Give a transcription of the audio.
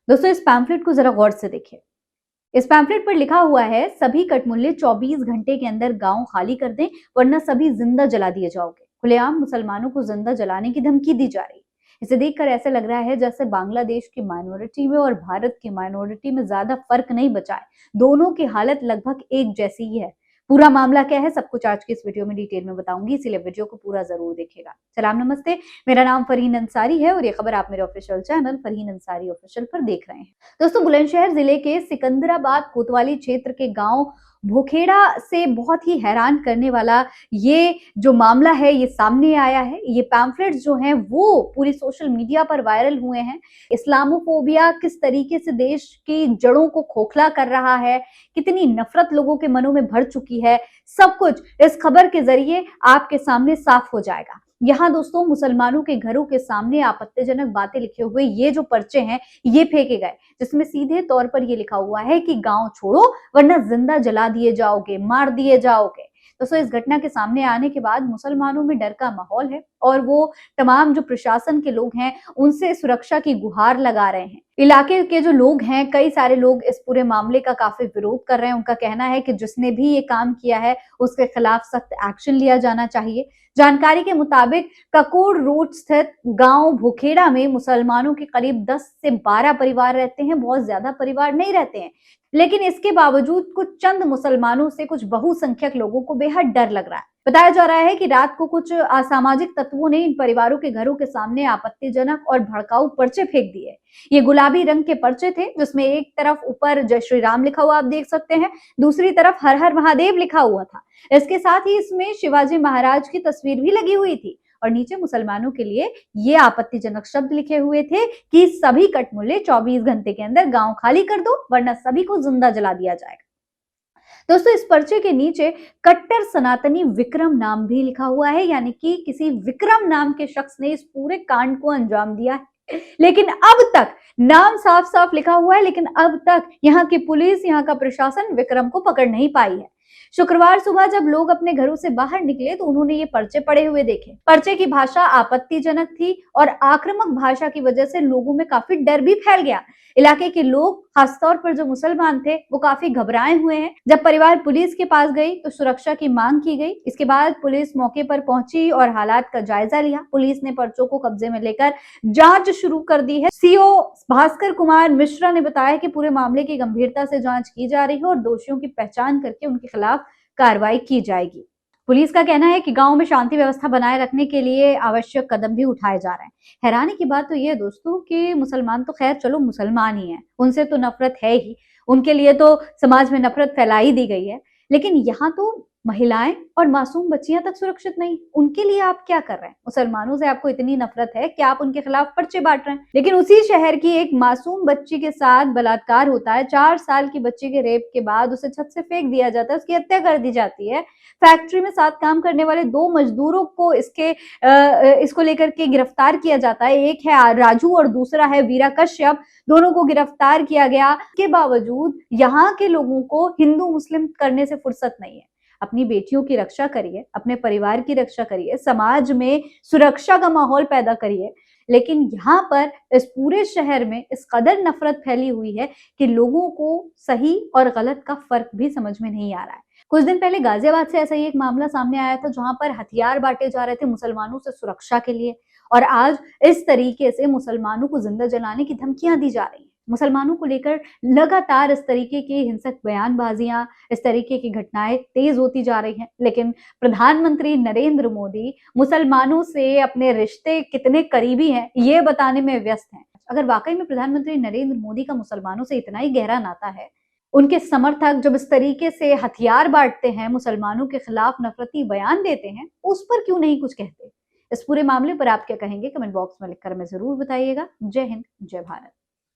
दोस्तों इस पैम्फलेट को जरा गौर से देखिए। इस पैम्फलेट पर लिखा हुआ है सभी कटमुल्ले 24 घंटे के अंदर गांव खाली कर दें वरना सभी जिंदा जला दिए जाओगे। खुलेआम मुसलमानों को जिंदा जलाने की धमकी दी जा रही है। इसे देखकर ऐसा लग रहा है जैसे बांग्लादेश की माइनॉरिटी में और भारत की माइनॉरिटी में ज्यादा फर्क नहीं बचा है। दोनों की हालत लगभग एक जैसी ही है। पूरा मामला क्या है सब कुछ आज की इस वीडियो में डिटेल में बताऊंगी, इसीलिए वीडियो को पूरा जरूर देखिएगा। सलाम नमस्ते, मेरा नाम फरहीन अंसारी है और ये खबर आप मेरे official channel Farheen Ansari official पर देख रहे हैं। दोस्तों बुलंदशहर जिले के सिकंदराबाद कोतवाली क्षेत्र के गांव भोखेड़ा से बहुत ही हैरान करने वाला ये जो मामला है ये सामने आया है। ये पैम्फलेट्स जो हैं वो पूरी सोशल मीडिया पर वायरल हुए हैं। इस्लामोफोबिया किस तरीके से देश की जड़ों को खोखला कर रहा है, कितनी नफरत लोगों के मनों में भर चुकी है, सब कुछ इस खबर के जरिए आपके सामने साफ हो जाएगा। यहाँ दोस्तों मुसलमानों के घरों के सामने आपत्तिजनक बातें लिखे हुए ये जो पर्चे हैं ये फेंके गए, जिसमें सीधे तौर पर ये लिखा हुआ है कि गांव छोड़ो वरना जिंदा जला दिए जाओगे, मार दिए जाओगे। दोस्तों इस घटना के सामने आने के बाद मुसलमानों में डर का माहौल है और वो तमाम जो प्रशासन के लोग हैं उनसे सुरक्षा की गुहार लगा रहे हैं। इलाके के जो लोग हैं, कई सारे लोग इस पूरे मामले का काफी विरोध कर रहे हैं। उनका कहना है कि जिसने भी ये काम किया है उसके खिलाफ सख्त एक्शन लिया जाना चाहिए। जानकारी के मुताबिक ककोड़ रोड स्थित गांव भोखेड़ा में मुसलमानों के करीब 10 से 12 परिवार रहते हैं। बहुत ज्यादा परिवार नहीं रहते हैं, लेकिन इसके बावजूद कुछ चंद मुसलमानों से कुछ बहुसंख्यक लोगों को बेहद डर लग रहा है। बताया जा रहा है कि रात को कुछ असामाजिक तत्वों ने इन परिवारों के घरों के सामने आपत्तिजनक और भड़काऊ पर्चे फेंक दिए। ये गुलाबी रंग के पर्चे थे जिसमें एक तरफ ऊपर जय श्री राम लिखा हुआ आप देख सकते हैं, दूसरी तरफ हर हर महादेव लिखा हुआ था। इसके साथ ही इसमें शिवाजी महाराज की तस्वीर भी लगी हुई थी और नीचे मुसलमानों के लिए ये आपत्तिजनक शब्द लिखे हुए थे कि सभी कटमुल्ले 24 घंटे के अंदर गांव खाली कर दो वरना सभी को जिंदा जला दिया जाएगा। दोस्तों इस पर्चे के नीचे कट्टर सनातनी विक्रम नाम भी लिखा हुआ है, यानी कि किसी विक्रम नाम के शख्स ने इस पूरे कांड को अंजाम दिया है। लेकिन अब तक नाम साफ साफ लिखा हुआ है, लेकिन अब तक यहाँ की पुलिस, यहाँ का प्रशासन विक्रम को पकड़ नहीं पाई है। शुक्रवार सुबह जब लोग अपने घरों से बाहर निकले तो उन्होंने ये पर्चे पड़े हुए देखे। पर्चे की भाषा आपत्तिजनक थी और आक्रामक भाषा की वजह से लोगों में काफी डर भी फैल गया। इलाके के लोग, खासतौर पर जो मुसलमान थे, वो काफी घबराए हुए हैं। जब परिवार पुलिस के पास गई तो सुरक्षा की मांग की गई। इसके बाद पुलिस मौके पर पहुंची और हालात का जायजा लिया। पुलिस ने पर्चों को कब्जे में लेकर जांच शुरू कर दी है। सीओ भास्कर कुमार मिश्रा ने बताया कि पूरे मामले की गंभीरता से जांच की जा रही है और दोषियों की पहचान करके उनके खिलाफ कार्रवाई की जाएगी। पुलिस का कहना है कि गांव में शांति व्यवस्था बनाए रखने के लिए आवश्यक कदम भी उठाए जा रहे हैं। हैरानी की बात तो ये है दोस्तों कि मुसलमान तो खैर चलो मुसलमान ही हैं, उनसे तो नफरत है ही, उनके लिए तो समाज में नफरत फैलाई दी गई है, लेकिन यहाँ तो महिलाएं और मासूम बच्चियां तक सुरक्षित नहीं। उनके लिए आप क्या कर रहे हैं? मुसलमानों से आपको इतनी नफरत है कि आप उनके खिलाफ पर्चे बांट रहे हैं। लेकिन उसी शहर की एक मासूम बच्ची के साथ बलात्कार होता है। 4 साल की बच्ची के रेप के बाद उसे छत से फेंक दिया जाता है, उसकी हत्या कर दी जाती है। फैक्ट्री में साथ काम करने वाले 2 मजदूरों को इसको लेकर के गिरफ्तार किया जाता है। एक है राजू और दूसरा है वीरा कश्यप। दोनों को गिरफ्तार किया गया। के बावजूद यहाँ के लोगों को हिंदू मुस्लिम करने से फुर्सत नहीं है। अपनी बेटियों की रक्षा करिए, अपने परिवार की रक्षा करिए, समाज में सुरक्षा का माहौल पैदा करिए, लेकिन यहाँ पर इस पूरे शहर में इस कदर नफरत फैली हुई है कि लोगों को सही और गलत का फर्क भी समझ में नहीं आ रहा है। कुछ दिन पहले गाजियाबाद से ऐसा ही एक मामला सामने आया था जहां पर हथियार बांटे जा रहे थे मुसलमानों से सुरक्षा के लिए, और आज इस तरीके से मुसलमानों को जिंदा जलाने की धमकियां दी जा रही हैं। मुसलमानों को लेकर लगातार इस तरीके की हिंसक बयानबाजियां, इस तरीके की घटनाएं तेज होती जा रही हैं, लेकिन प्रधानमंत्री नरेंद्र मोदी मुसलमानों से अपने रिश्ते कितने करीबी हैं ये बताने में व्यस्त हैं। अगर वाकई में प्रधानमंत्री नरेंद्र मोदी का मुसलमानों से इतना ही गहरा नाता है, उनके समर्थक जब इस तरीके से हथियार बांटते हैं, मुसलमानों के खिलाफ नफरती बयान देते हैं, उस पर क्यों नहीं कुछ कहते? इस पूरे मामले पर आप क्या कहेंगे? कमेंट बॉक्स में लिखकर हमें जरूर बताइएगा। जय हिंद, जय भारत।